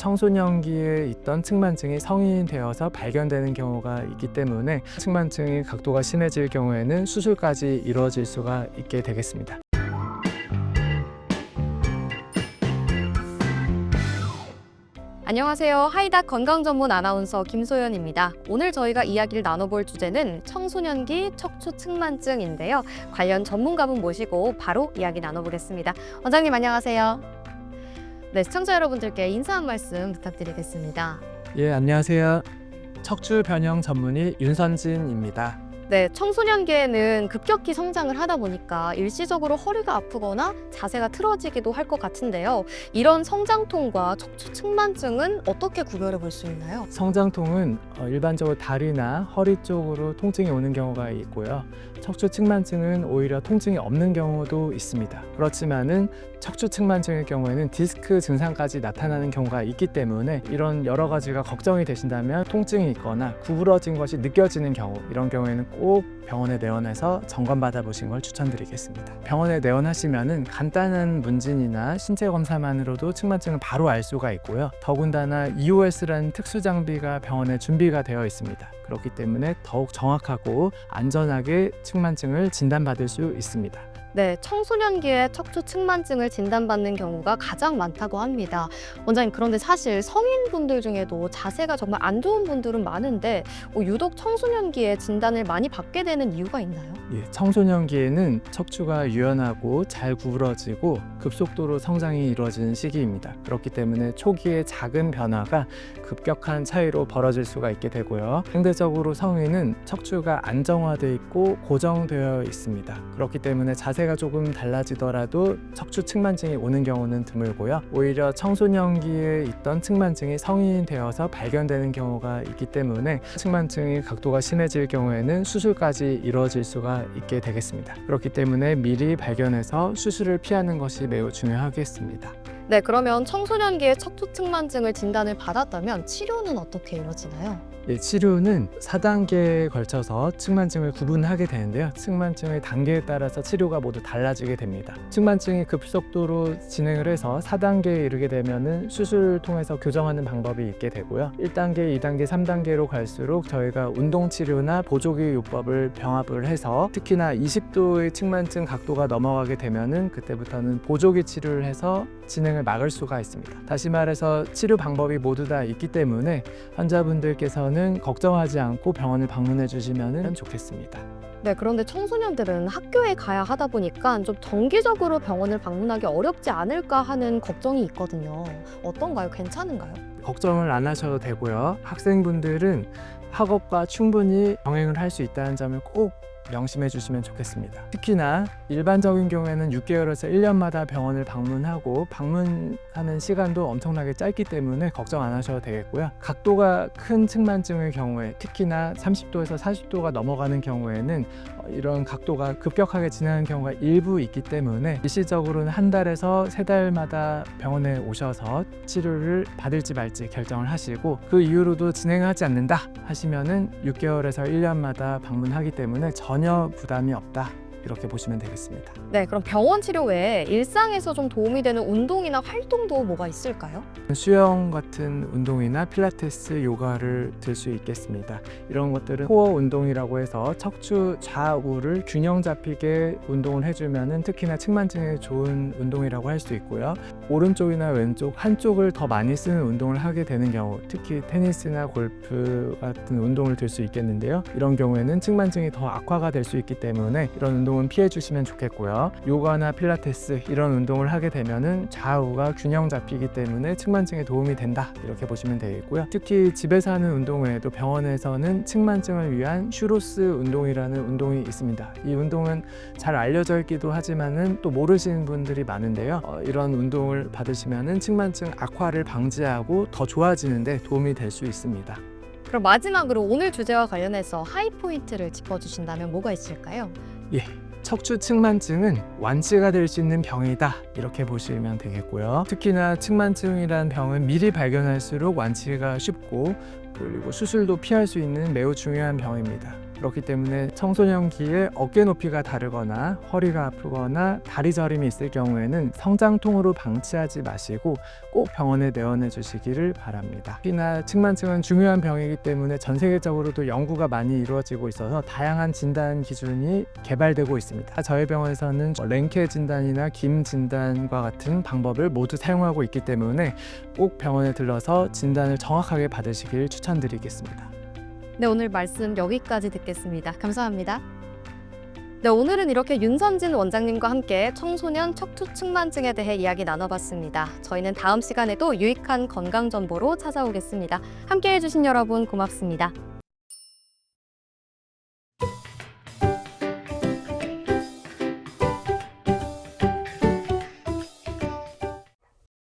청소년기에 있던 측만증이 성인이 되어서 발견되는 경우가 있기 때문에 측만증이 각도가 심해질 경우에는 수술까지 이루어질 수가 있게 되겠습니다. 안녕하세요. 하이닥 건강 전문 아나운서 김소연입니다. 오늘 저희가 이야기를 나눠볼 주제는 청소년기 척추 측만증인데요. 관련 전문가분 모시고 바로 이야기 나눠보겠습니다. 원장님 안녕하세요. 네, 시청자 여러분들께 인사 한 말씀 부탁드리겠습니다. 예, 안녕하세요. 척추 변형 전문의 윤선진입니다. 네, 청소년기에는 급격히 성장을 하다 보니까 일시적으로 허리가 아프거나 자세가 틀어지기도 할 것 같은데요. 이런 성장통과 척추 측만증은 어떻게 구별해 볼 수 있나요? 성장통은 일반적으로 다리나 허리 쪽으로 통증이 오는 경우가 있고요. 척추 측만증은 오히려 통증이 없는 경우도 있습니다. 그렇지만은 척추 측만증의 경우에는 디스크 증상까지 나타나는 경우가 있기 때문에 이런 여러 가지가 걱정이 되신다면 통증이 있거나 구부러진 것이 느껴지는 경우, 이런 경우에는 꼭 병원에 내원해서 점검받아 보신 걸 추천드리겠습니다. 병원에 내원하시면은 간단한 문진이나 신체 검사만으로도 측만증을 바로 알 수가 있고요. 더군다나 EOS라는 특수 장비가 병원에 준비가 되어 있습니다. 그렇기 때문에 더욱 정확하고 안전하게 측만증을 진단받을 수 있습니다. 네, 청소년기에 척추 측만증을 진단받는 경우가 가장 많다고 합니다. 원장님, 그런데 사실 성인분들 중에도 자세가 정말 안 좋은 분들은 많은데 유독 청소년기에 진단을 많이 받게 되는 이유가 있나요? 예, 청소년기에는 척추가 유연하고 잘 구부러지고 급속도로 성장이 이루어지는 시기입니다. 그렇기 때문에 초기에 작은 변화가 급격한 차이로 벌어질 수가 있게 되고요. 상대적으로 성인은 척추가 안정화되어 있고 고정되어 있습니다. 그렇기 때문에 자세가 조금 달라지더라도 척추 측만증이 오는 경우는 드물고요. 오히려 청소년기에 있던 측만증이 성인이 되어서 발견되는 경우가 있기 때문에 측만증이 각도가 심해질 경우에는 수술까지 이루어질 수가 있게 되겠습니다. 그렇기 때문에 미리 발견해서 수술을 피하는 것이 매우 중요하겠습니다. 네, 그러면 청소년기에 척추 측만증을 진단을 받았다면 치료는 어떻게 이루어지나요? 예, 치료는 4단계에 걸쳐서 측만증을 구분하게 되는데요. 측만증의 단계에 따라서 치료가 모두 달라지게 됩니다. 측만증이 급속도로 진행을 해서 4단계에 이르게 되면은 수술을 통해서 교정하는 방법이 있게 되고요. 1단계, 2단계, 3단계로 갈수록 저희가 운동치료나 보조기 요법을 병합을 해서 특히나 20도의 측만증 각도가 넘어가게 되면은 그때부터는 보조기 치료를 해서 진행을 막을 수가 있습니다. 다시 말해서 치료 방법이 모두 다 있기 때문에 환자분들께서는 걱정하지 않고 병원을 방문해 주시면 좋겠습니다. 네, 그런데 청소년들은 학교에 가야 하다 보니까 좀 정기적으로 병원을 방문하기 어렵지 않을까 하는 걱정이 있거든요. 어떤가요? 괜찮은가요? 걱정을 안 하셔도 되고요. 학생분들은 학업과 충분히 병행을 할 수 있다는 점을 꼭 명심해 주시면 좋겠습니다. 특히나 일반적인 경우에는 6개월에서 1년마다 병원을 방문하고 방문하는 시간도 엄청나게 짧기 때문에 걱정 안 하셔도 되겠고요. 각도가 큰 측만증의 경우에 특히나 30도에서 40도가 넘어가는 경우에는 이런 각도가 급격하게 진행하는 경우가 일부 있기 때문에 일시적으로는 한 달에서 3달마다 병원에 오셔서 치료를 받을지 말지 결정을 하시고 그 이후로도 진행하지 않는다 하시면은 6개월에서 1년마다 방문하기 때문에 전혀 부담이 없다. 이렇게 보시면 되겠습니다. 네, 그럼 병원 치료 외에 일상에서 좀 도움이 되는 운동이나 활동도 뭐가 있을까요? 수영 같은 운동이나 필라테스, 요가를 들 수 있겠습니다. 이런 것들은 코어 운동이라고 해서 척추 좌우를 균형 잡히게 운동을 해주면 특히나 측만증에 좋은 운동이라고 할 수 있고요. 오른쪽이나 왼쪽 한쪽을 더 많이 쓰는 운동을 하게 되는 경우, 특히 테니스나 골프 같은 운동을 들 수 있겠는데요. 이런 경우에는 측만증이 더 악화가 될 수 있기 때문에 이런 운동은 피해 주시면 좋겠고요. 요가나 필라테스 이런 운동을 하게 되면은 좌우가 균형 잡히기 때문에 측만증에 도움이 된다, 이렇게 보시면 되겠고요. 특히 집에서 하는 운동 외에도 병원에서는 측만증을 위한 슈로스 운동이라는 운동이 있습니다. 이 운동은 잘 알려져 있기도 하지만은 또 모르시는 분들이 많은데요. 이런 운동을 받으시면은 측만증 악화를 방지하고 더 좋아지는데 도움이 될 수 있습니다. 그럼 마지막으로 오늘 주제와 관련해서 하이포인트를 짚어주신다면 뭐가 있을까요? 예, 척추 측만증은 완치가 될 수 있는 병이다, 이렇게 보시면 되겠고요. 특히나 측만증이라는 병은 미리 발견할수록 완치가 쉽고 그리고 수술도 피할 수 있는 매우 중요한 병입니다. 그렇기 때문에 청소년기에 어깨 높이가 다르거나 허리가 아프거나 다리 저림이 있을 경우에는 성장통으로 방치하지 마시고 꼭 병원에 내원해 주시기를 바랍니다. 특히나 측만증은 중요한 병이기 때문에 전 세계적으로도 연구가 많이 이루어지고 있어서 다양한 진단 기준이 개발되고 있습니다. 저희 병원에서는 랭케 진단이나 김 진단과 같은 방법을 모두 사용하고 있기 때문에 꼭 병원에 들러서 진단을 정확하게 받으시길 추천드리겠습니다. 네, 오늘 말씀 여기까지 듣겠습니다. 감사합니다. 네, 오늘은 이렇게 윤선진 원장님과 함께 청소년 척추 측만증에 대해 이야기 나눠봤습니다. 저희는 다음 시간에도 유익한 건강 정보로 찾아오겠습니다. 함께해 주신 여러분 고맙습니다.